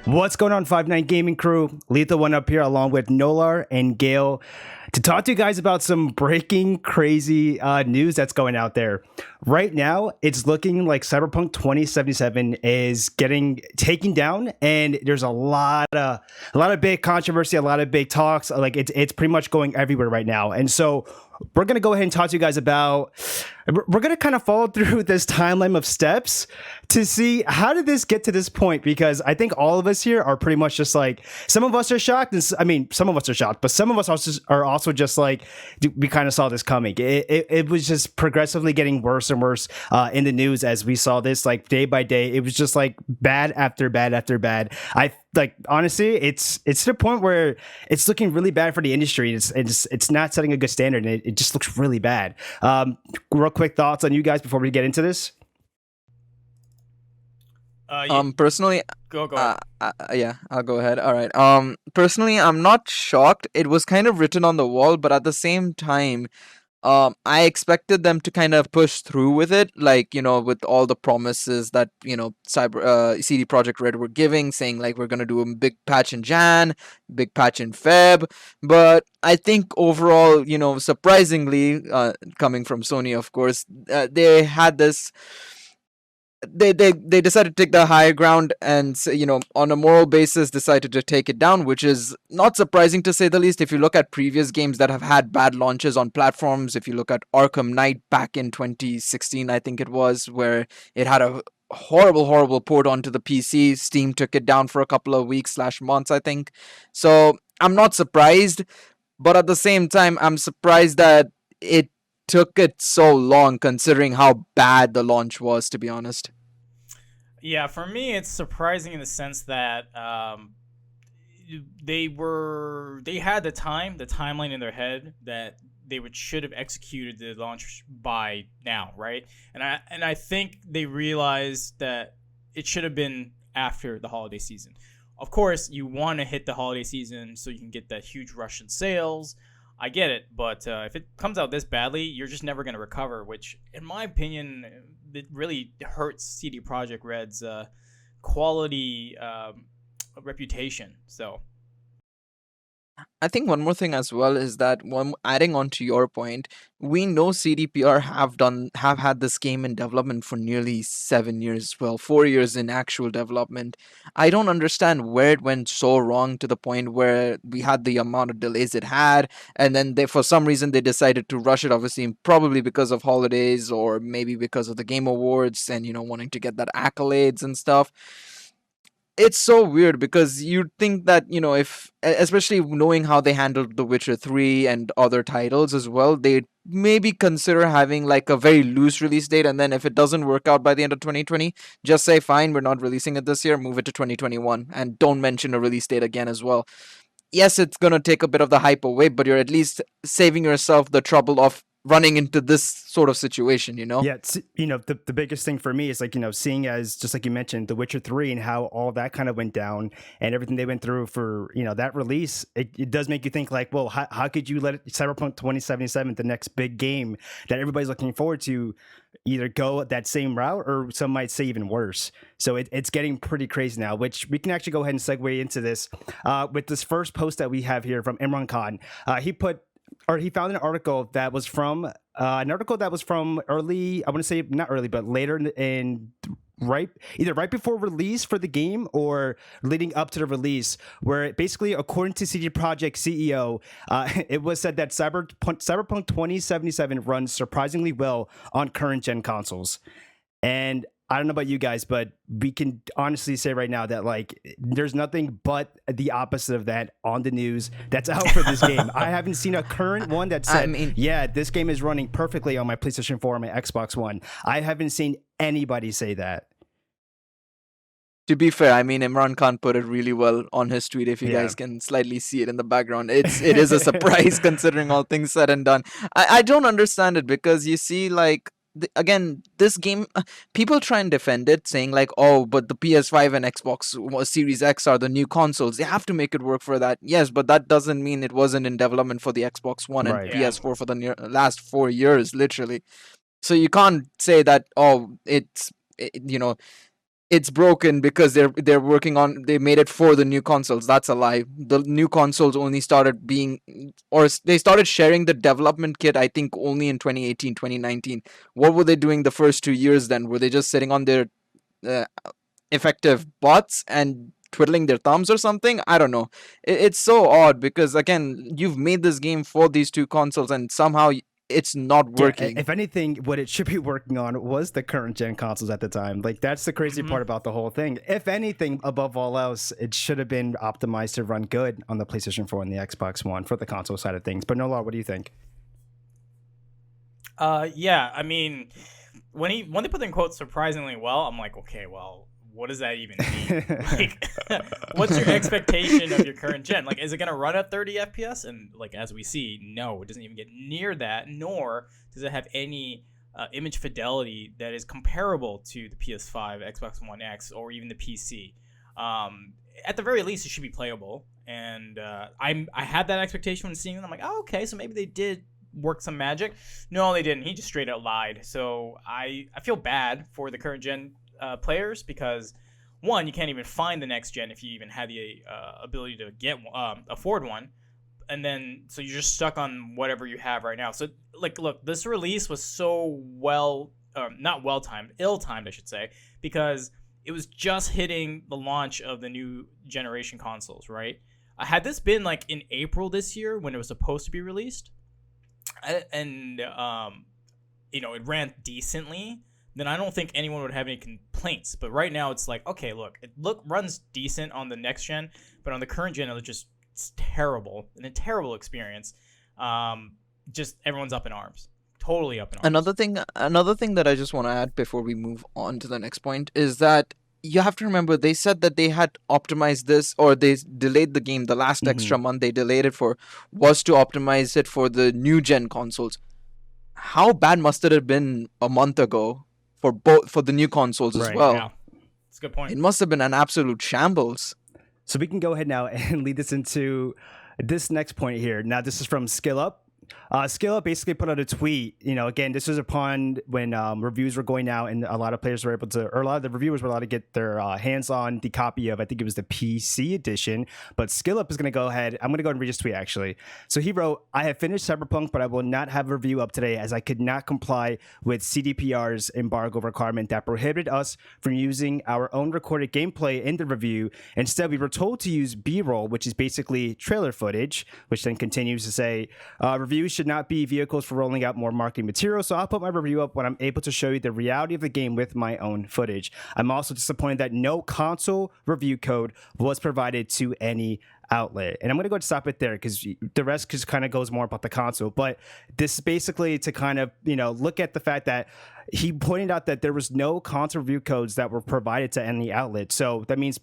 What's going on, 5 9 Gaming Crew? Lethal One up here along with Nolar and Gale to talk to you guys about some breaking crazy news that's going out there. Right now, it's looking like Cyberpunk 2077 is getting taken down, and there's a lot of big controversy, a lot of big talks. Like it's pretty much going everywhere right now. And so we're gonna go ahead and talk to you guys about. We're gonna kind of follow through this timeline of steps to see how did this get to this point, because I think all of us here are pretty much just like, some of us are shocked, and some of us are shocked, but some of us are also just like, we kind of saw this coming. It was just progressively getting worse and worse in the news as we saw this, like, day by day. It was just like bad after bad after bad. I like, honestly, it's to the point where it's looking really bad for the industry. It's not setting a good standard, and it just looks really bad. Real quick thoughts on you guys before we get into this. Personally, Go ahead. yeah, I'll go ahead. All right. Personally, I'm not shocked. It was kind of written on the wall, but at the same time, I expected them to kind of push through with it, like, with all the promises that, CD Projekt Red were giving, saying like we're gonna do a big patch in Jan, big patch in Feb. But I think overall, surprisingly, coming from Sony, of course, they had this. They decided to take the higher ground and on a moral basis decided to take it down, which is not surprising to say the least. If you look at previous games that have had bad launches on platforms, if you look at Arkham Knight back in 2016, I think it was, where it had a horrible port onto the PC. Steam took it down for a couple of weeks/months, I think. So I'm not surprised, but at the same time I'm surprised that it took it so long, considering how bad the launch was, to be honest. Yeah, for me, it's surprising in the sense that they had the timeline in their head that they should have executed the launch by now, right? And I think they realized that it should have been after the holiday season. Of course, you want to hit the holiday season so you can get that huge rush in sales. I get it, but if it comes out this badly, you're just never going to recover, which, in my opinion, it really hurts CD Projekt Red's quality reputation. So, I think one more thing as well is that, one adding on to your point, we know CDPR have had this game in development for nearly 7 years, well, 4 years in actual development. I don't understand where it went so wrong to the point where we had the amount of delays it had, and then they, for some reason, they decided to rush it. Obviously, probably because of holidays, or maybe because of the Game Awards, and wanting to get that accolades and stuff. It's so weird because you'd think that, if, especially knowing how they handled The Witcher 3 and other titles as well, they'd maybe consider having like a very loose release date, and then if it doesn't work out by the end of 2020, just say, fine, we're not releasing it this year, move it to 2021, and don't mention a release date again as well. Yes, it's going to take a bit of the hype away, but you're at least saving yourself the trouble of running into this sort of situation. Yeah, it's, the biggest thing for me is, like, seeing, as just like you mentioned, The Witcher 3 and how all that kind of went down and everything they went through for, that release. It does make you think, like, well, how could you let Cyberpunk 2077, the next big game that everybody's looking forward to, either go that same route, or some might say even worse. So it's getting pretty crazy now, which we can actually go ahead and segue into this with this first post that we have here from Imran Khan. He found an article that was from early, I want to say not early, but later either right before release for the game or leading up to the release, where it basically, according to CD Projekt CEO, it was said that Cyberpunk 2077 runs surprisingly well on current gen consoles. And I don't know about you guys, but we can honestly say right now that, like, there's nothing but the opposite of that on the news that's out for this game. I haven't seen a current one that said, yeah, this game is running perfectly on my PlayStation 4 or my Xbox One. I haven't seen anybody say that. To be fair, Imran Khan put it really well on his tweet. If you guys can slightly see it in the background, it is a surprise considering all things said and done. I don't understand it, because you see, like, again, this game, people try and defend it, saying like, oh, but the PS5 and Xbox Series X are the new consoles, they have to make it work for that. Yes, but that doesn't mean it wasn't in development for the Xbox One and PS4 for the last 4 years, literally. So you can't say that, oh, it's broken because they're working on, they made it for the new consoles. That's a lie. The new consoles only started being, they started sharing the development kit, I think, only in 2018, 2019. What were they doing the first 2 years then? Were they just sitting on their uh, effective bots and twiddling their thumbs or something? I don't know. It's so odd because, again, you've made this game for these two consoles and somehow it's not Yeah, working. if anything, what it should be working on was the current gen consoles at the time. Like, that's the crazy part about the whole thing. If anything, above all else, it should have been optimized to run good on the PlayStation 4 and the Xbox One for the console side of things. But Nolar, what do you think? Yeah, I mean, when they put in quotes surprisingly well, I'm like, okay, well, what does that even mean? Like, what's your expectation of your current gen? Like, is it gonna run at 30 FPS? And like, as we see, no, it doesn't even get near that. Nor does it have any image fidelity that is comparable to the PS5, Xbox One X, or even the PC. At the very least, it should be playable. And I had that expectation when seeing it. I'm like, oh, okay, so maybe they did work some magic. No, they didn't. He just straight out lied. So I feel bad for the current gen players because, one, you can't even find the next gen if you even had the ability to get afford one, and then so you're just stuck on whatever you have right now. So like, look, this release was so not well timed, ill timed, I should say, because it was just hitting the launch of the new generation consoles, right? Had this been like in April this year when it was supposed to be released, and it ran decently, then I don't think anyone would have any complaints. But right now it's like, okay, look, it runs decent on the next gen, but on the current gen it's terrible, and a terrible experience. Just everyone's up in arms, totally up in arms. Another thing that I just want to add before we move on to the next point is that you have to remember they said that they had optimized this, or they delayed the game. The last extra month they delayed it for was to optimize it for the new gen consoles. How bad must it have been a month ago for the new consoles as well? Yeah, that's a good point. It must have been an absolute shambles. So we can go ahead now and lead this into this next point here. Now, this is from Skill Up. Skill Up basically put out a tweet. Again, this was upon when reviews were going out, and a lot of players were able to, or a lot of the reviewers were allowed to get their hands on the copy of, I think it was the PC edition. But Skill Up is going to go ahead. I'm going to go and read his tweet, actually. So he wrote, "I have finished Cyberpunk, but I will not have a review up today as I could not comply with CDPR's embargo requirement that prohibited us from using our own recorded gameplay in the review. Instead, we were told to use B-roll, which is basically trailer footage," which then continues to say, "Reviews should not be vehicles for rolling out more marketing material, so I'll put my review up when I'm able to show you the reality of the game with my own footage. I'm also disappointed that no console review code was provided to any outlet." And I'm going to go and stop it there because the rest just kind of goes more about the console. But this is basically to kind of, look at the fact that he pointed out that there was no console review codes that were provided to any outlet. So that means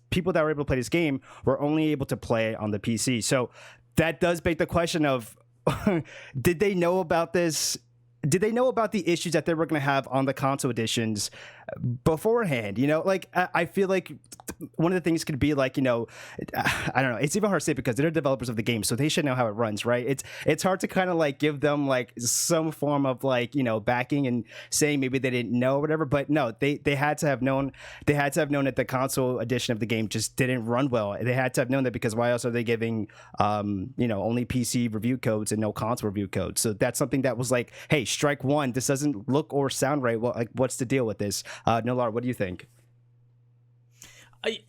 people that were able to play this game were only able to play on the PC. So that does beg the question of, did they know about this? Did they know about the issues that they were going to have on the console editions beforehand? I feel like one of the things could be like, I don't know. It's even hard to say because they're developers of the game, so they should know how it runs, right? It's hard to kind of like give them like some form of like, backing and saying maybe they didn't know or whatever. But no, they had to have known. They had to have known that the console edition of the game just didn't run well. They had to have known that because why else are they giving, only PC review codes and no console review codes? So that's something that was like, hey, strike one. This doesn't look or sound right. Well, like, what's the deal with this? Nolar, what do you think?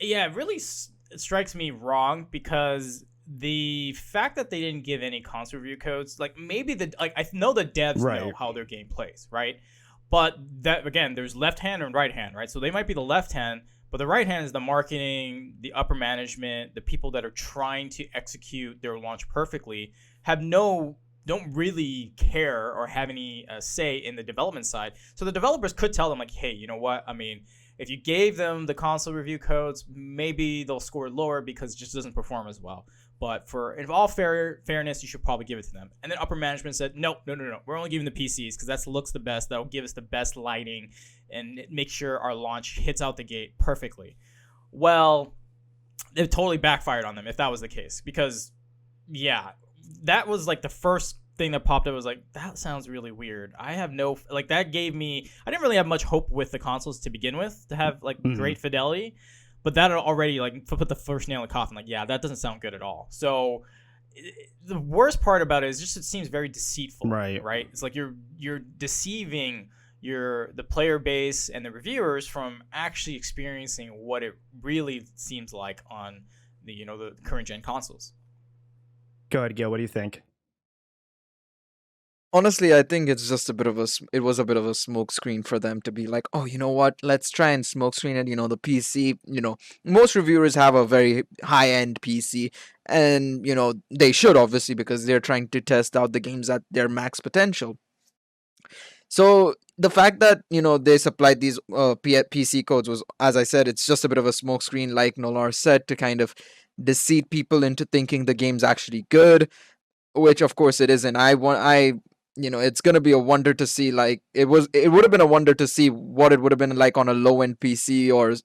Yeah, it really strikes me wrong because the fact that they didn't give any console review codes, like maybe I know the devs know how their game plays, right? But that, again, there's left hand and right hand, right? So they might be the left hand, but the right hand is the marketing, the upper management, the people that are trying to execute their launch perfectly don't really care or have any say in the development side. So the developers could tell them like, hey, you know what? I mean, if you gave them the console review codes, maybe they'll score lower because it just doesn't perform as well. But in all fairness, you should probably give it to them. And then upper management said, no. We're only giving the PCs because that looks the best. That'll give us the best lighting and make sure our launch hits out the gate perfectly. Well, it totally backfired on them if that was the case. Because, yeah, that was like the first thing that popped up was like, that sounds really weird. I have no like that gave me. I didn't really have much hope with the consoles to begin with to have like great fidelity, but that already like put the first nail in the coffin. Like, yeah, that doesn't sound good at all. So the worst part about it is just it seems very deceitful. Right. It's like you're deceiving the player base and the reviewers from actually experiencing what it really seems like on the the current gen consoles. Go ahead, Gil. What do you think? Honestly, I think it's just it was a bit of a smoke screen for them to be like, oh, you know what? Let's try and smoke screen it. The PC, most reviewers have a very high end PC, and they should obviously because they're trying to test out the games at their max potential. So the fact that they supplied these PC codes was, as I said, it's just a bit of a smokescreen, like Nolar said, to kind of deceive people into thinking the game's actually good, which of course it isn't. It's gonna be a wonder to see. Like it would have been a wonder to see what it would have been like on a low end PC or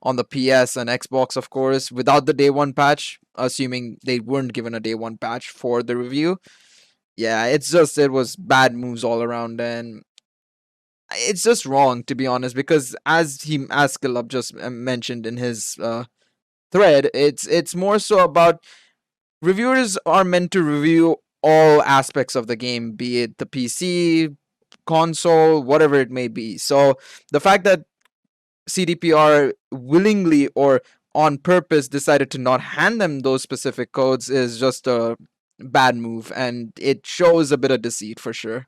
on the PS and Xbox, of course, without the day one patch. Assuming they weren't given a day one patch for the review. Yeah, it was bad moves all around, and it's just wrong, to be honest, because as Skillup just mentioned in his thread, it's more so about reviewers are meant to review all aspects of the game, be it the PC, console, whatever it may be. So the fact that CDPR willingly or on purpose decided to not hand them those specific codes is just a bad move, and it shows a bit of deceit for sure.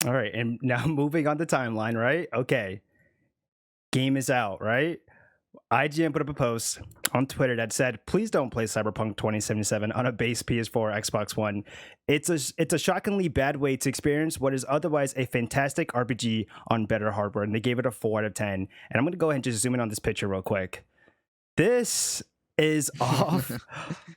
All right, and now moving on the timeline, right? Okay, game is out, right? IGN put up a post on Twitter that said, "Please don't play Cyberpunk 2077 on a base PS4 or Xbox One. It's a shockingly bad way to experience what is otherwise a fantastic RPG on better hardware." And they gave it a 4 out of 10. And I'm going to go ahead and just zoom in on this picture real quick. This is off.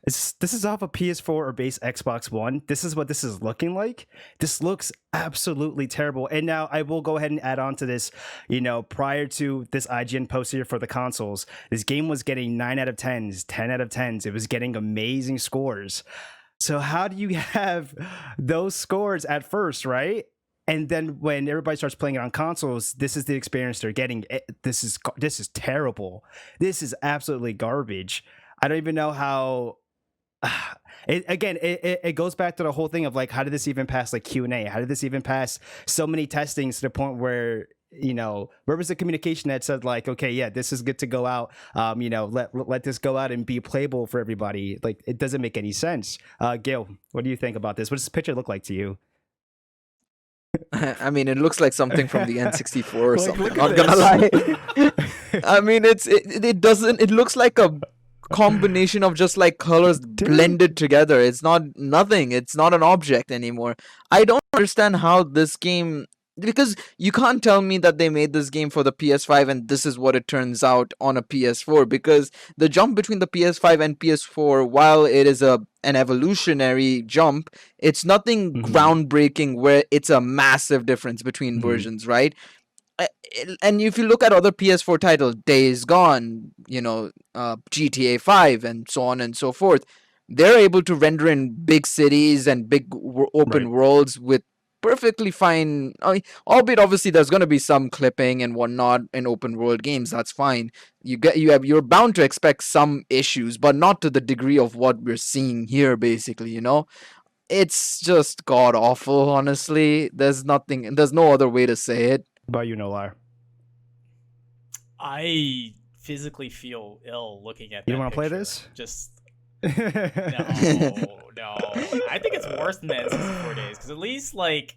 This is off a PS4 or base Xbox One. This is what this is looking like. This looks absolutely terrible. And now I will go ahead and add on to this. Prior to this IGN post here for the consoles, this game was getting 9 out of 10s, 10 out of 10s. It was getting amazing scores. So how do you have those scores at first, right? And then when everybody starts playing it on consoles, this is the experience they're getting. This is terrible. This is absolutely garbage. I don't even know how. It goes back to the whole thing of like, how did this even pass like Q&A? How did this even pass so many testings to the point where where was the communication that said like, okay, yeah, this is good to go out. Let this go out and be playable for everybody. Like, it doesn't make any sense. Gail, what do you think about this? What does this picture look like to you? I mean, it looks like something from the N64 or something. Not gonna lie. I mean, it doesn't. It looks like a combination of just like colors blended together. It's not nothing. It's not an object anymore. I don't understand how this game. Because you can't tell me that they made this game for the PS5 and this is what it turns out on a PS4, because the jump between the PS5 and PS4, while it is an evolutionary jump, it's nothing groundbreaking where it's a massive difference between versions, right? And if you look at other PS4 titles, Days Gone, GTA 5 and so on and so forth, they're able to render in big cities and big open worlds with perfectly fine. I mean, albeit obviously there's going to be some clipping and whatnot in open world games. That's fine. You're bound to expect some issues, but not to the degree of what we're seeing here. Basically, it's just god awful. Honestly, there's no other way to say it. About you, Nolar. I physically feel ill looking at. You don't want to play this? Just. No. I think it's worse than the N64 days, because at least like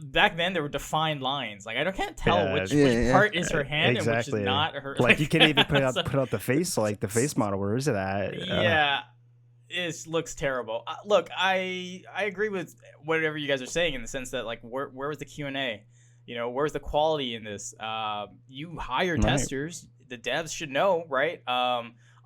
back then there were defined lines. Like I can't tell which part is her hand and which is not her. Like you can't even put out the face, like the face model. Where is it at? Yeah, it looks terrible. Look, I agree with whatever you guys are saying in the sense that like where was the Q&A? Where's the quality in this? You hire testers. The devs should know, right?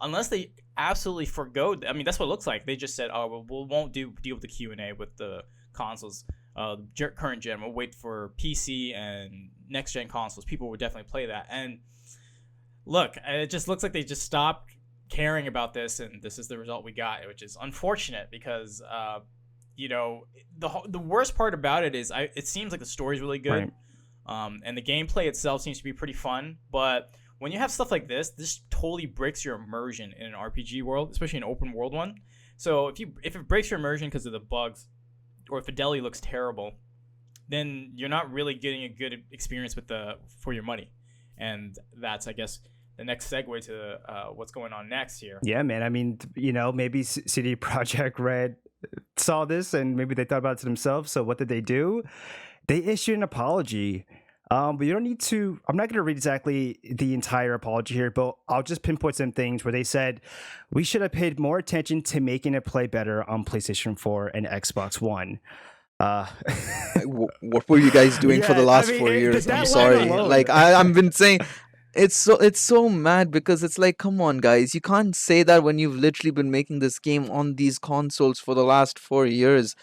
Unless they absolutely forgo. I mean, that's what it looks like. They just said, "Oh, well, we won't deal with the Q&A with the consoles, current gen. We'll wait for PC and next gen consoles. People would definitely play that." And look, it just looks like they just stopped caring about this, and this is the result we got, which is unfortunate because, you know, the worst part about it is it seems like the story's really good, and the gameplay itself seems to be pretty fun. But when you have stuff like this totally breaks your immersion in an RPG world, especially an open world one. So if it breaks your immersion because of the bugs, or fidelity looks terrible, then you're not really getting a good experience for your money. And that's, I guess, the next segue to what's going on next here. Yeah, man. I mean, you know, maybe CD Projekt Red saw this and maybe they thought about it to themselves. So what did they do? They issued an apology. But you don't need to. I'm not going to read exactly the entire apology here, but I'll just pinpoint some things where they said we should have paid more attention to making it play better on PlayStation 4 and Xbox One. What were you guys doing for the last 4 years? I'm sorry. Like I've been saying, it's so mad because it's like, come on, guys, you can't say that when you've literally been making this game on these consoles for the last 4 years.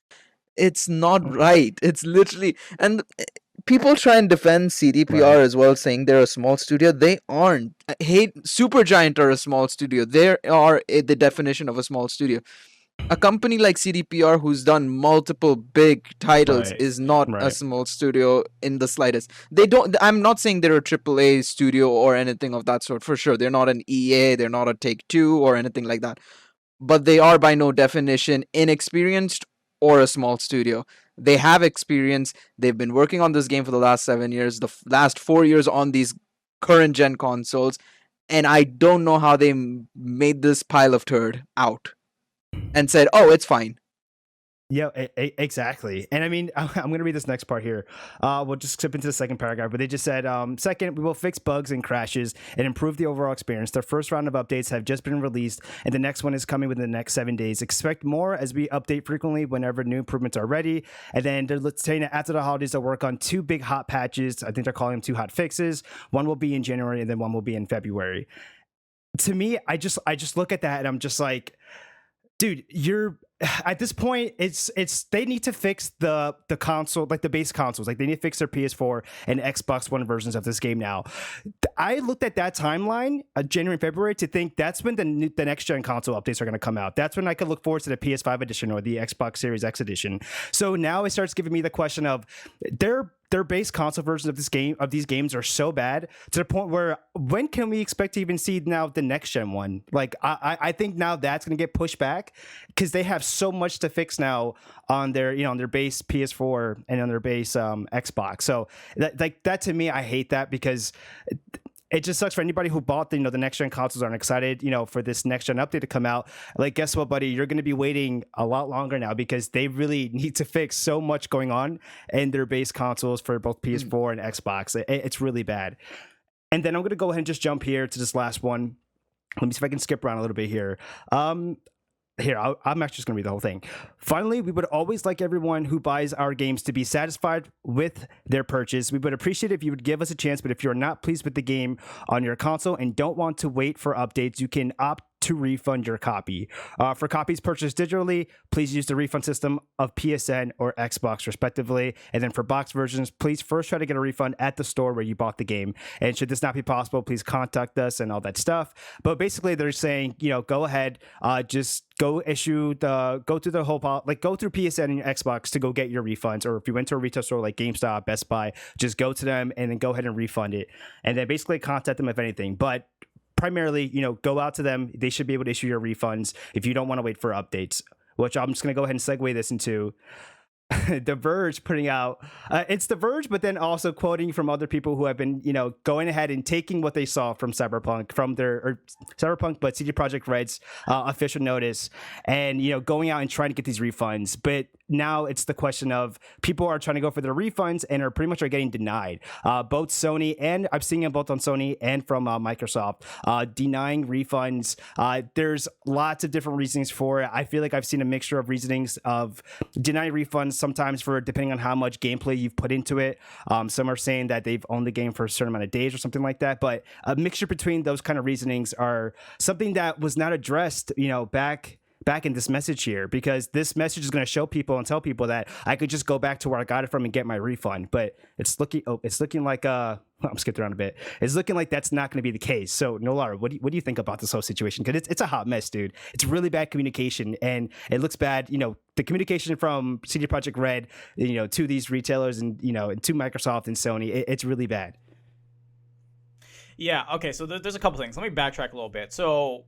It's not right. It's literally, and people try and defend CDPR as well, saying they're a small studio. They aren't. Supergiant are a small studio. They are the definition of a small studio. A company like CDPR, who's done multiple big titles, is not a small studio in the slightest. They don't. I'm not saying they're a AAA studio or anything of that sort. For sure, they're not an EA. They're not a Take-Two or anything like that. But they are by no definition inexperienced or a small studio. They have experience. They've been working on this game for the last 7 years, the last 4 years on these current gen consoles, and I don't know how they made this pile of turd out and said, "Oh, it's fine." Yeah, exactly. And I mean, I'm going to read this next part here. We'll just skip into the second paragraph, but they just said, second, we will fix bugs and crashes and improve the overall experience. The first round of updates have just been released, and the next one is coming within the next 7 days. Expect more as we update frequently whenever new improvements are ready. And then they're saying that after the holidays, they'll work on 2 big hot patches. I think they're calling them 2 hot fixes. One will be in January, and then one will be in February. To me, I just look at that, and I'm just like, dude, you're at this point, it's they need to fix the console, like the base consoles, like they need to fix their PS4 and Xbox One versions of this game now. I looked at that timeline, January and February, to think that's when the next gen console updates are going to come out. That's when I could look forward to the PS5 edition or the Xbox Series X edition. So now it starts giving me the question of their base console versions of these games are so bad to the point where when can we expect to even see now the next gen one? Like I think now that's going to get pushed back because they have so much to fix now on their on their base PS4 and on their base Xbox. So that to me, I hate that because it just sucks for anybody who bought the next gen consoles, aren't excited for this next gen update to come out. Like, guess what, buddy, you're going to be waiting a lot longer now because they really need to fix so much going on in their base consoles for both PS4 and Xbox. It's really bad. And then I'm going to go ahead and just jump here to this last one. Let me see if I can skip around a little bit here. I'm actually just going to read the whole thing. Finally, we would always like everyone who buys our games to be satisfied with their purchase. We would appreciate it if you would give us a chance, but if you're not pleased with the game on your console and don't want to wait for updates, you can opt to refund your copy. For copies purchased digitally, please use the refund system of PSN or Xbox respectively. And then for box versions, please first try to get a refund at the store where you bought the game. And should this not be possible, please contact us and all that stuff. But basically they're saying, go ahead, just go through the whole go through PSN and your Xbox to go get your refunds. Or if you went to a retail store like GameStop, Best Buy, just go to them and then go ahead and refund it. And then basically contact them if anything. But primarily, go out to them. They should be able to issue your refunds if you don't want to wait for updates, which I'm just going to go ahead and segue this into The Verge putting out, it's The Verge, but then also quoting from other people who have been, going ahead and taking what they saw from Cyberpunk, but CD Projekt Red's official notice and, going out and trying to get these refunds. But now it's the question of people are trying to go for their refunds and are pretty much getting denied. Both Sony and I'm seeing it both on Sony and from Microsoft denying refunds. There's lots of different reasonings for it. I feel like I've seen a mixture of reasonings of denying refunds sometimes for depending on how much gameplay you've put into it. Some are saying that they've owned the game for a certain amount of days or something like that. But a mixture between those kind of reasonings are something that was not addressed, back in this message here, because this message is going to show people and tell people that I could just go back to where I got it from and get my refund. But it's looking like I'm skipped around a bit. It's looking like that's not going to be the case. So, Nolar, what do you think about this whole situation? Because it's a hot mess, dude. It's really bad communication, and it looks bad. The communication from CD Projekt Red, to these retailers, and and to Microsoft and Sony, it's really bad. Yeah. Okay. So there's a couple things. Let me backtrack a little bit. So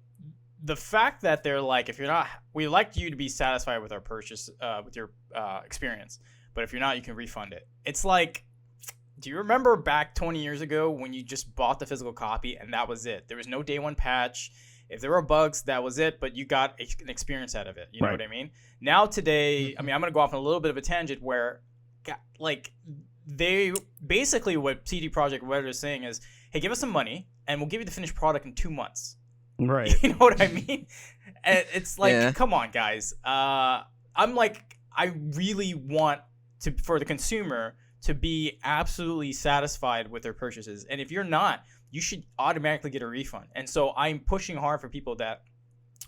the fact that they're like, if you're not, we like you to be satisfied with our purchase, with your experience, but if you're not, you can refund it. It's like, do you remember back 20 years ago when you just bought the physical copy and that was it? There was no day one patch. If there were bugs, that was it, but you got an experience out of it. You know what I mean? Now today, I mean, I'm going to go off on a little bit of a tangent where, like, they basically, what CD Projekt Red is saying is, hey, give us some money and we'll give you the finished product in 2 months. Right. You know what I mean? And it's like, come on, guys. I'm like, I really want for the consumer to be absolutely satisfied with their purchases. And if you're not, you should automatically get a refund. And so I'm pushing hard for people that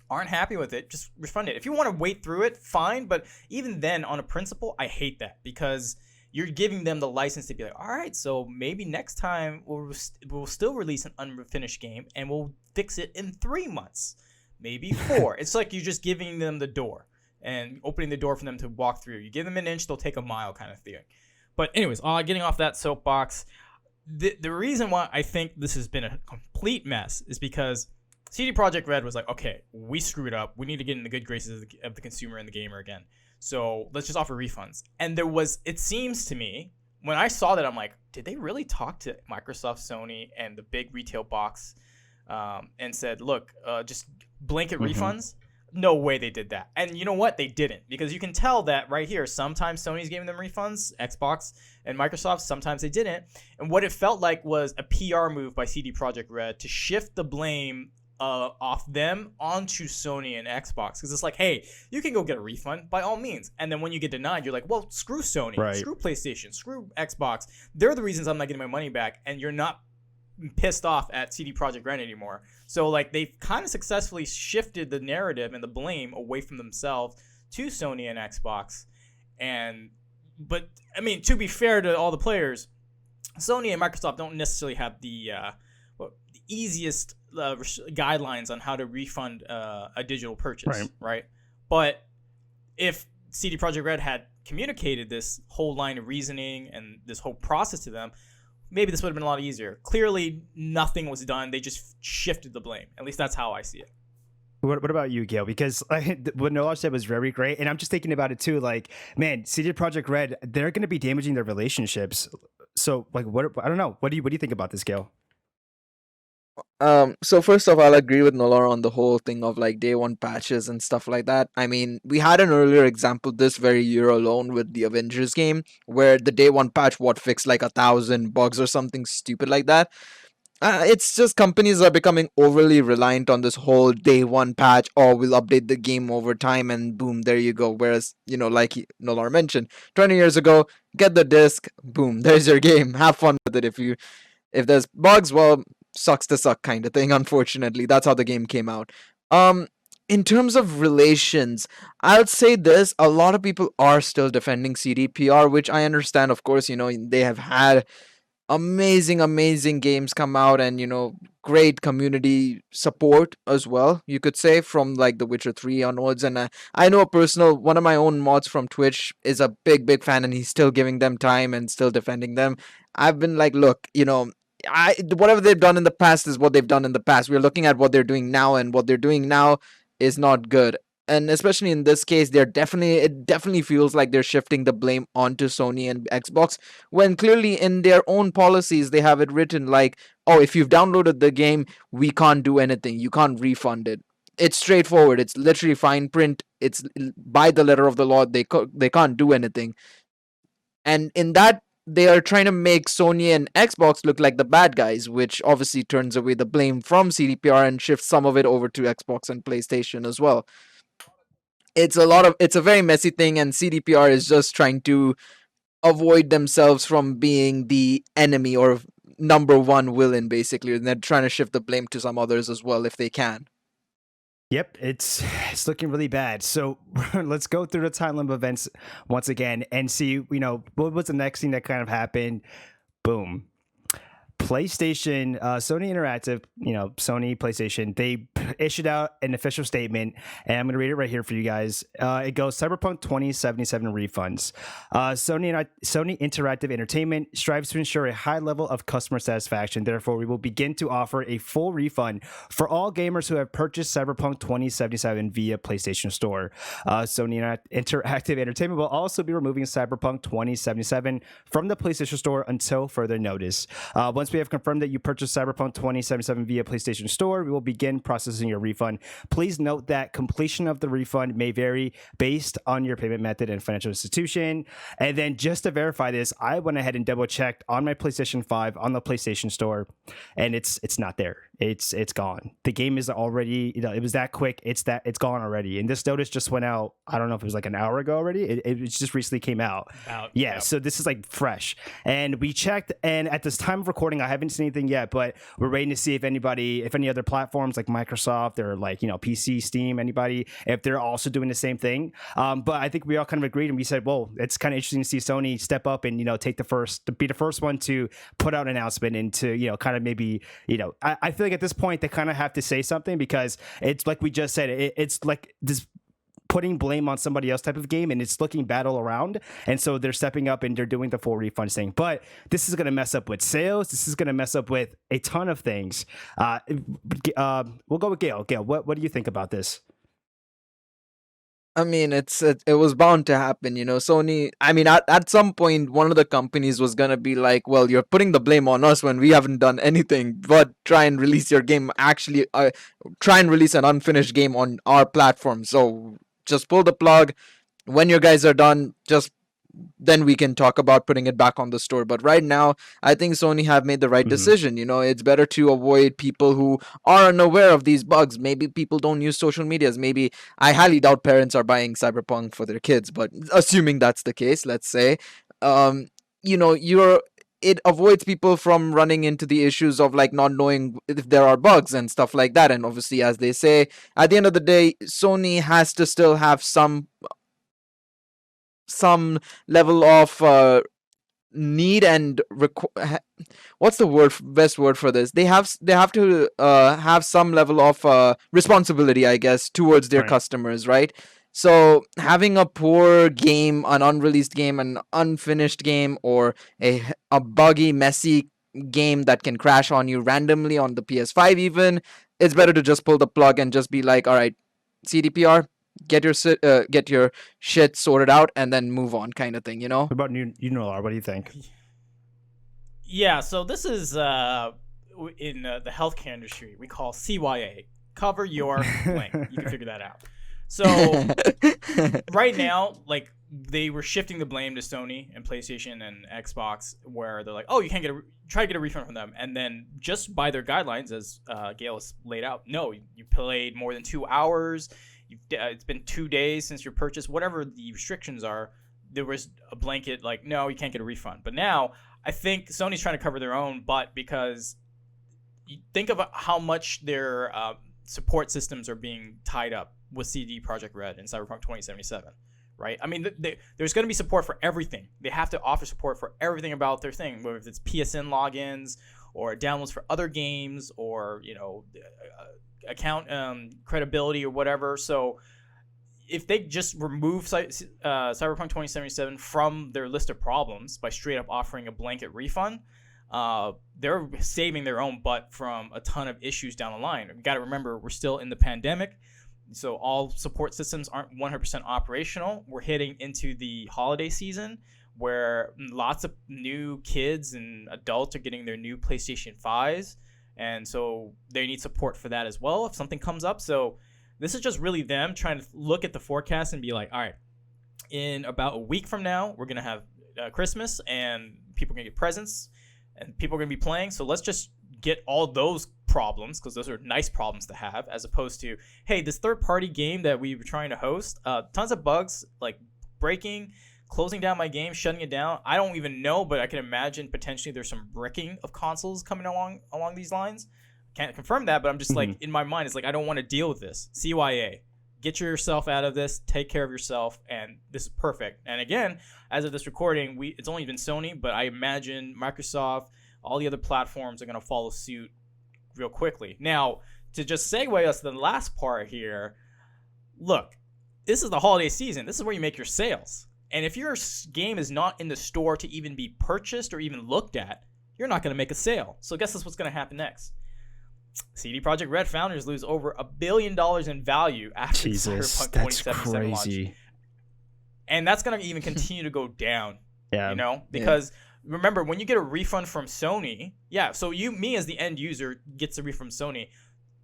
aren't happy with it, just refund it. If you want to wait through it, fine. But even then, on a principle, I hate that because you're giving them the license to be like, all right, so maybe next time we'll still release an unfinished game and we'll fix it in 3 months, maybe 4. It's like you're just giving them the door and opening the door for them to walk through. You give them an inch, they'll take a mile kind of thing. But anyways, getting off that soapbox, the reason why I think this has been a complete mess is because CD Projekt Red was like, okay, we screwed up. We need to get in the good graces of the consumer and the gamer again. So let's just offer refunds. And it seems to me, when I saw that, I'm like, did they really talk to Microsoft, Sony, and the big retail box and said, look, just blanket refunds? No way they did that. And you know what? They didn't. Because you can tell that right here, sometimes Sony's giving them refunds, Xbox and Microsoft, sometimes they didn't. And what it felt like was a PR move by CD Projekt Red to shift the blame off them onto Sony and Xbox. Because it's like, hey, you can go get a refund by all means. And then when you get denied, you're like, well, screw Sony, screw PlayStation, screw Xbox. They're the reasons I'm not getting my money back. And you're not pissed off at CD Projekt Red anymore. So like they've kind of successfully shifted the narrative and the blame away from themselves to Sony and Xbox. But I mean, to be fair to all the players, Sony and Microsoft don't necessarily have the easiest guidelines on how to refund a digital purchase, right? But if CD Projekt Red had communicated this whole line of reasoning and this whole process to them, maybe this would have been a lot easier. Clearly, nothing was done. They just shifted the blame. At least that's how I see it. What about you, Gail? Because what Nolar said was very great, and I'm just thinking about it too. Like, man, CD Projekt Red, they're going to be damaging their relationships. So, like, I don't know. What do you think about this, Gail? So first off, I'll agree with Nolar on the whole thing of like day one patches and stuff like that. I mean, we had an earlier example this very year alone with the Avengers game where the day one patch fixed like 1,000 bugs or something stupid like that. It's just companies are becoming overly reliant on this whole day one patch, or we'll update the game over time and boom, there you go. Whereas, like Nolar mentioned, 20 years ago, get the disc, boom, there's your game. Have fun with it. If there's bugs, well, sucks to suck kind of thing. Unfortunately, that's how the game came out. In terms of relations, I'll say this: a lot of people are still defending CDPR, which I understand. Of course, they have had amazing games come out, and great community support as well, you could say, from like The Witcher 3 onwards. And I know one of my own mods from Twitch is a big fan, and he's still giving them time and still defending them. I've been like, look, whatever they've done in the past is what they've done in the past. We're looking at what they're doing now, and what they're doing now is not good. And especially in this case, it definitely feels like they're shifting the blame onto Sony and Xbox, when clearly in their own policies they have it written like, oh, if you've downloaded the game, we can't do anything. You can't refund it. It's straightforward. It's literally fine print. It's by the letter of the law. They can't do anything. And in that, they are trying to make Sony and Xbox look like the bad guys, which obviously turns away the blame from CDPR and shifts some of it over to Xbox and PlayStation as well. It's a very messy thing, and CDPR is just trying to avoid themselves from being the enemy or number one villain, basically, and they're trying to shift the blame to some others as well if they can. Yep, it's looking really bad. So let's go through the timeline of events once again and see, what was the next thing that kind of happened. Boom. PlayStation, Sony Interactive, Sony PlayStation, they issued out an official statement, and I'm going to read it right here for you guys. It goes, Cyberpunk 2077 refunds. Sony Interactive Entertainment strives to ensure a high level of customer satisfaction. Therefore, we will begin to offer a full refund for all gamers who have purchased Cyberpunk 2077 via PlayStation Store. Sony Interactive Entertainment will also be removing Cyberpunk 2077 from the PlayStation Store until further notice. Once we have confirmed that you purchased Cyberpunk 2077 via PlayStation Store, we will begin processing your refund. Please note that completion of the refund may vary based on your payment method and financial institution. And then just to verify this, I went ahead and double checked on my PlayStation 5 on the PlayStation Store, and it's not there. It's gone. The game is already, it was that quick. It's gone already. And this notice just went out. I don't know if it was like an hour ago already. It just recently came out. Yeah. So this is like fresh. And we checked, and at this time of recording, I haven't seen anything yet, but we're waiting to see if any other platforms like Microsoft or like, PC, Steam, anybody, if they're also doing the same thing. But I think we all kind of agreed, and we said, well, it's kind of interesting to see Sony step up and, be the first one to put out an announcement and to, kind of maybe, I feel like at this point they kind of have to say something, because it's like we just said, it's like this putting blame on somebody else type of game, and it's looking bad all around. And so they're stepping up and they're doing the full refund thing. But this is going to mess up with sales. This is going to mess up with a ton of things. We'll go with Gail. Gail, what do you think about this? I mean, it was bound to happen, Sony, I mean, at some point, one of the companies was gonna be like, well, you're putting the blame on us when we haven't done anything but try and release your game, actually, try and release an unfinished game on our platform. So just pull the plug. When your guys are done, then we can talk about putting it back on the store. But right now, I think Sony have made the right decision. It's better to avoid people who are unaware of these bugs. Maybe people don't use social medias. Maybe, I highly doubt parents are buying Cyberpunk for their kids, but assuming that's the case, let's say, it avoids people from running into the issues of like not knowing if there are bugs and stuff like that. And obviously, as they say, at the end of the day, Sony has to still have some level of need and what's the best word for this? They have to have some level of responsibility, I guess, towards their customers, right? So having a poor game, an unreleased game, an unfinished game, or a buggy, messy game that can crash on you randomly on the PS5 even, it's better to just pull the plug and just be like, all right, CDPR, get your shit sorted out and then move on, kind of thing, What about what do you think? Yeah, so this is in the healthcare industry we call CYA, cover your blank. You can figure that out. So right now, like, they were shifting the blame to Sony and PlayStation and Xbox, where they're like, oh, you can't try to get a refund from them. And then just by their guidelines, as Gail has laid out, no, you played more than 2 hours, it's been 2 days since your purchase, whatever the restrictions are, there was a blanket like, no, you can't get a refund. But now I think Sony's trying to cover their own butt, because you think of how much their support systems are being tied up with CD Projekt Red and Cyberpunk 2077, right? I mean, there's going to be support for everything. They have to offer support for everything about their thing, whether it's PSN logins or downloads for other games, or account credibility or whatever. So if they just remove Cyberpunk 2077 from their list of problems by straight up offering a blanket refund, they're saving their own butt from a ton of issues down the line. We got to remember, we're still in the pandemic, so all support systems aren't 100% operational. We're hitting into the holiday season, where lots of new kids and adults are getting their new PlayStation 5s, and so they need support for that as well if something comes up. So this is just really them trying to look at the forecast and be like, all right, in about a week from now, we're going to have Christmas, and people are going to get presents, and people are going to be playing. So let's just get all those problems, because those are nice problems to have, as opposed to, hey, this third-party game that we were trying to host, tons of bugs, like breaking, closing down my game, shutting it down. I don't even know, but I can imagine potentially there's some bricking of consoles coming along these lines. Can't confirm that, but I'm just like, in my mind, it's like, I don't want to deal with this. CYA, get yourself out of this, take care of yourself, and this is perfect. And again, as of this recording, it's only been Sony, but I imagine Microsoft, all the other platforms are going to follow suit real quickly. Now, to just segue us to the last part here, look, this is the holiday season. This is where you make your sales. And if your game is not in the store to even be purchased or even looked at, you're not going to make a sale. So guess what's going to happen next? CD Projekt Red founders lose over $1 billion in value after Cyberpunk 2077 launch. And that's going to even continue to go down. Because remember, when you get a refund from Sony, so me as the end user gets a refund from Sony,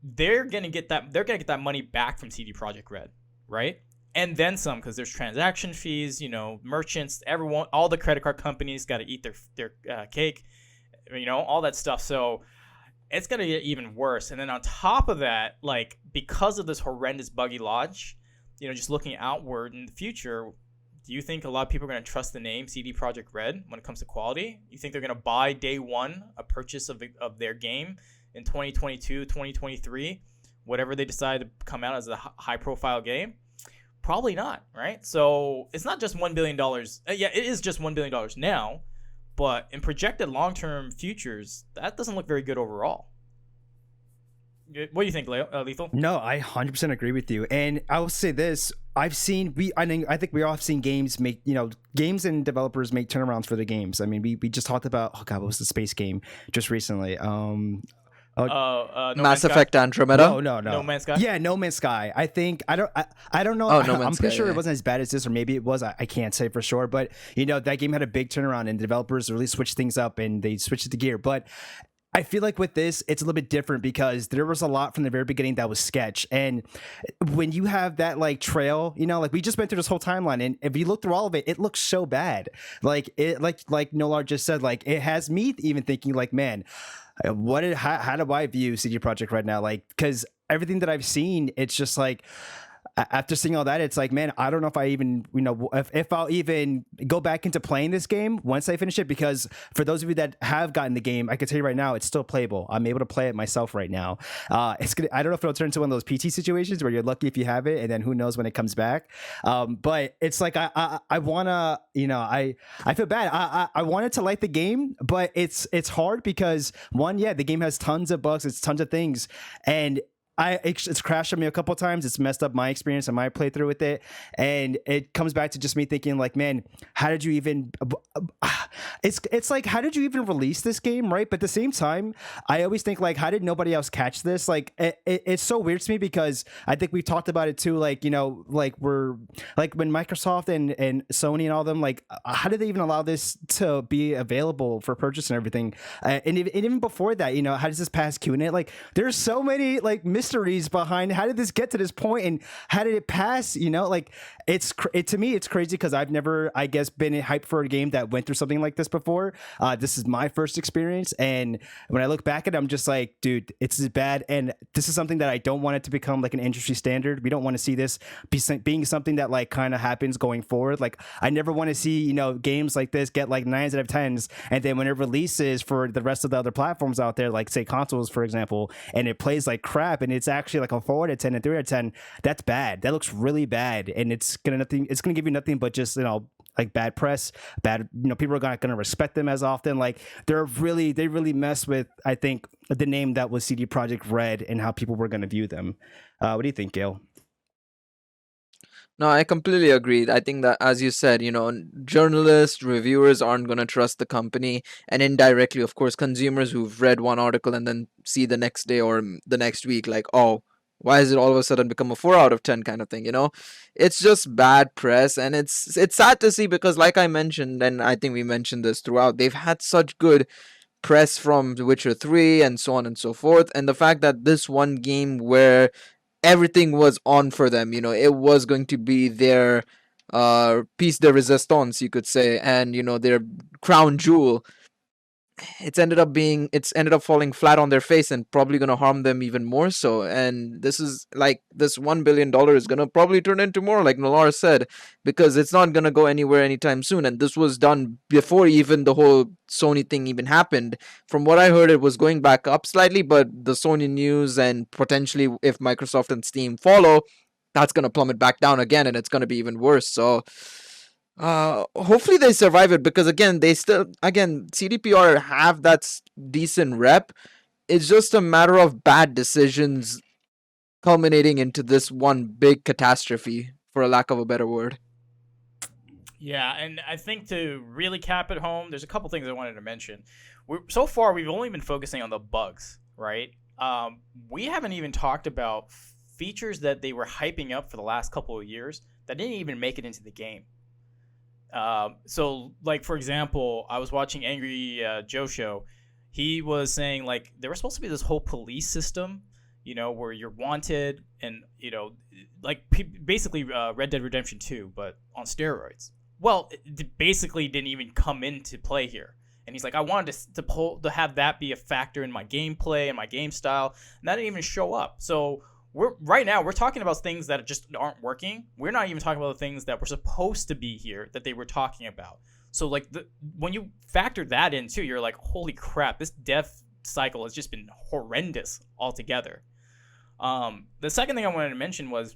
they're going to get that money back from CD Projekt Red, right? And then some, because there's transaction fees, merchants, everyone, all the credit card companies got to eat their cake, all that stuff. So it's going to get even worse. And then on top of that, like, because of this horrendous buggy launch, just looking outward in the future, do you think a lot of people are going to trust the name CD Projekt Red when it comes to quality? You think they're going to buy day one a purchase of their game in 2022, 2023, whatever they decide to come out as a high-profile game? Probably not, right? So it's not just $1 billion. It is just $1 billion now, but in projected long-term futures, that doesn't look very good overall. What do you think, Lethal? No, I 100% agree with you. And I will say this. I think we all have seen games games and developers make turnarounds for their games. I mean, we just talked about, what was the space game just recently? Mass Effect Andromeda. No. No Man's Sky. Yeah, No Man's Sky. I think I don't know. I'm pretty sure it wasn't as bad as this, or maybe it was. I can't say for sure, but that game had a big turnaround, and developers really switched things up, and they switched the gear. But I feel like with this, it's a little bit different because there was a lot from the very beginning that was sketch. And when you have that like trail, like we just went through this whole timeline, and if you look through all of it, it looks so bad. Like Nolar just said, like it has me even thinking like, man, how do I view CD Projekt right now? Like, because everything that I've seen, it's just like, after seeing all that, it's like, man, I don't know if I even, if I'll even go back into playing this game once I finish it. Because for those of you that have gotten the game, I can tell you right now, it's still playable. I'm able to play it myself right now. I don't know if it'll turn into one of those PT situations where you're lucky if you have it, and then who knows when it comes back. But it's like I wanna, I feel bad. I wanted to like the game, but it's hard because the game has tons of bugs, it's tons of things, and it's crashed on me a couple of times. It's messed up my experience and my playthrough with it, and it comes back to just me thinking like, man, how did you even? It's like, how did you even release this game, right? But at the same time, I always think like, how did nobody else catch this? Like, it's so weird to me because I think we've talked about it too. Like, like we're like when Microsoft and Sony and all them, like, how did they even allow this to be available for purchase and everything? And even before that, how does this pass QA? Like, there's so many like mysteries behind how did this get to this point and how did it pass, like to me it's crazy because I've never, I guess, been hyped for a game that went through something like this before. This is my first experience, and when I look back at it, I'm just like, dude, it's bad, and this is something that I don't want it to become like an industry standard. We don't want to see this being something that like kind of happens going forward. Like, I never want to see games like this get like 9s out of 10s, and then when it releases for the rest of the other platforms out there, like say consoles for example, and it plays like crap and it's actually like a 4 out of 10 and 3 out of 10, that's bad. That looks really bad, and it's gonna give you nothing but just like bad press, bad, people are not gonna respect them as often. Like, they really mess with, I think, the name that was CD Projekt Red and how people were gonna view them. What do you think, Gail? No, I completely agree. I think that, as you said, journalists, reviewers aren't going to trust the company. And indirectly, of course, consumers who've read one article and then see the next day or the next week, like, oh, why is it all of a sudden become a 4 out of 10 kind of thing? It's just bad press. And it's sad to see because, like I mentioned, and I think we mentioned this throughout, they've had such good press from The Witcher 3 and so on and so forth. And the fact that this one game where everything was on for them, it was going to be their piece de resistance, you could say, and their crown jewel, it's ended up falling flat on their face and probably going to harm them even more so. And this is like, this $1 billion is going to probably turn into more, like Nolar said, because it's not going to go anywhere anytime soon. And this was done before even the whole Sony thing even happened. From what I heard, it was going back up slightly, but the Sony news and potentially if Microsoft and Steam follow, that's going to plummet back down again, and it's going to be even worse. So Hopefully they survive it, because again, CDPR have that decent rep. It's just a matter of bad decisions culminating into this one big catastrophe, for a lack of a better word. Yeah, and I think to really cap it home, there's a couple things I wanted to mention. So far, we've only been focusing on the bugs, right? We haven't even talked about features that they were hyping up for the last couple of years that didn't even make it into the game. So, like, for example, I was watching Angry Joe show. He was saying, like, there was supposed to be this whole police system, where you're wanted and, like basically Red Dead Redemption 2, but on steroids. Well, it basically didn't even come into play here. And he's like, I wanted to have that be a factor in my gameplay and my game style, and that didn't even show up. So right now we're talking about things that just aren't working. We're not even talking about the things that were supposed to be here that they were talking about. So like when you factor that in too, you're like, holy crap, this dev cycle has just been horrendous altogether. The second thing I wanted to mention was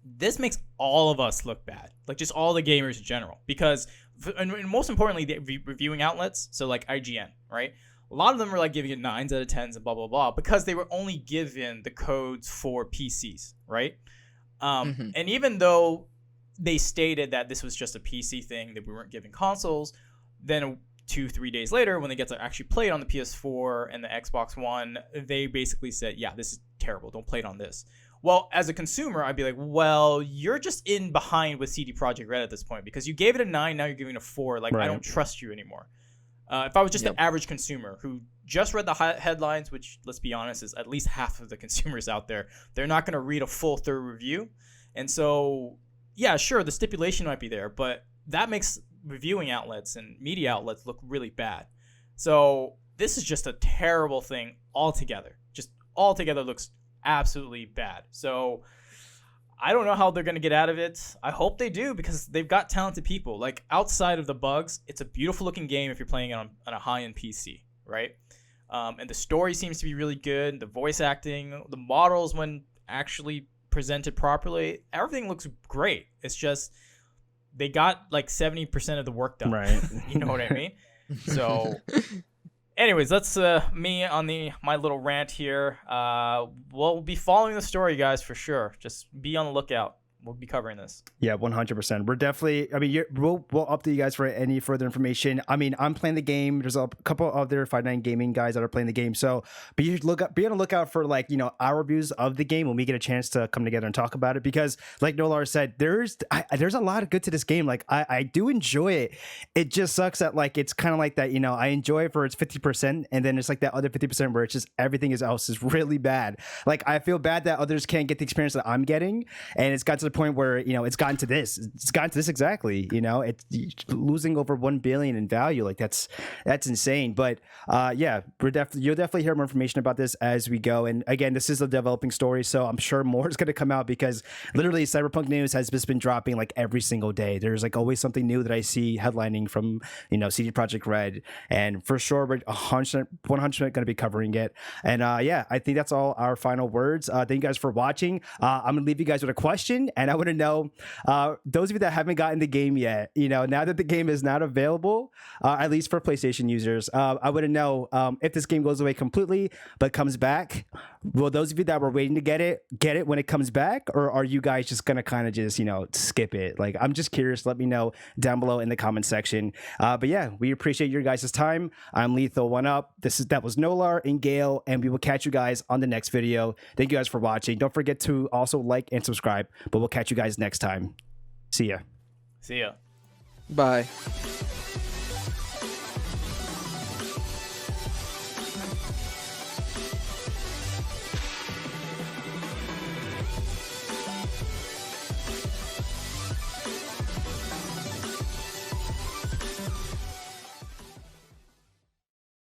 this makes all of us look bad, like just all the gamers in general, because and most importantly, the reviewing outlets, so like IGN, right? A lot of them were like giving it 9s out of 10s and blah blah blah because they were only given the codes for PCs, right? And even though they stated that this was just a PC thing, that we weren't giving consoles, then 2-3 days later, when they get to actually play it on the PS4 and the Xbox One, they basically said, yeah, this is terrible, don't play it on this. Well, as a consumer, I'd be like, well, you're just in behind with CD Projekt Red at this point, because you gave it a 9, now you're giving it a 4. Like, right. I don't trust you anymore. If I was just an average consumer who just read the headlines, which, let's be honest, is at least half of the consumers out there, they're not going to read a full thorough review. And so, yeah, sure, the stipulation might be there, but that makes reviewing outlets and media outlets look really bad. So this is just a terrible thing altogether. Just altogether looks absolutely bad. So I don't know how they're going to get out of it. I hope they do, because they've got talented people. Like, outside of the bugs, it's a beautiful looking game if you're playing it on a high-end PC, right? And the story seems to be really good. The voice acting, the models when actually presented properly, everything looks great. It's just they got like 70% of the work done. Right. You know what I mean? So anyways, that's me on my little rant here. We'll be following the story, guys, for sure. Just be on the lookout. We'll be covering this. Yeah, 100%. We're definitely, I mean, we'll update you guys for any further information. I mean, I'm playing the game. There's a couple other 5-9 gaming guys that are playing the game. So be on the lookout for, like, our reviews of the game when we get a chance to come together and talk about it. Because like Nolar said, there's a lot of good to this game. Like, I do enjoy it. It just sucks that, like, it's kind of like that, I enjoy it for its 50%. And then it's like that other 50% where it's just everything else is really bad. Like, I feel bad that others can't get the experience that I'm getting. And it's got to the point where it's gotten to this exactly. It's losing over 1 billion in value. Like, that's insane. But yeah, you'll definitely hear more information about this as we go. And again, this is a developing story, so I'm sure more is going to come out, because literally Cyberpunk news has just been dropping like every single day. There's like always something new that I see headlining from CD Projekt Red, and for sure we're 100% going to be covering it. And yeah, I think that's all our final words. Thank you guys for watching. I'm gonna leave you guys with a question, and I want to know, those of you that haven't gotten the game yet, now that the game is not available, at least for PlayStation users, I want to know if this game goes away completely but comes back. Will those of you that were waiting to get it when it comes back, or are you guys just gonna kind of just skip it? Like, I'm just curious. Let me know down below in the comment section. But yeah, we appreciate your guys' time. I'm Lethal One Up. That was Nolar and Gale, and we will catch you guys on the next video. Thank you guys for watching. Don't forget to also like and subscribe, but we'll catch you guys next time. See ya. See ya. Bye.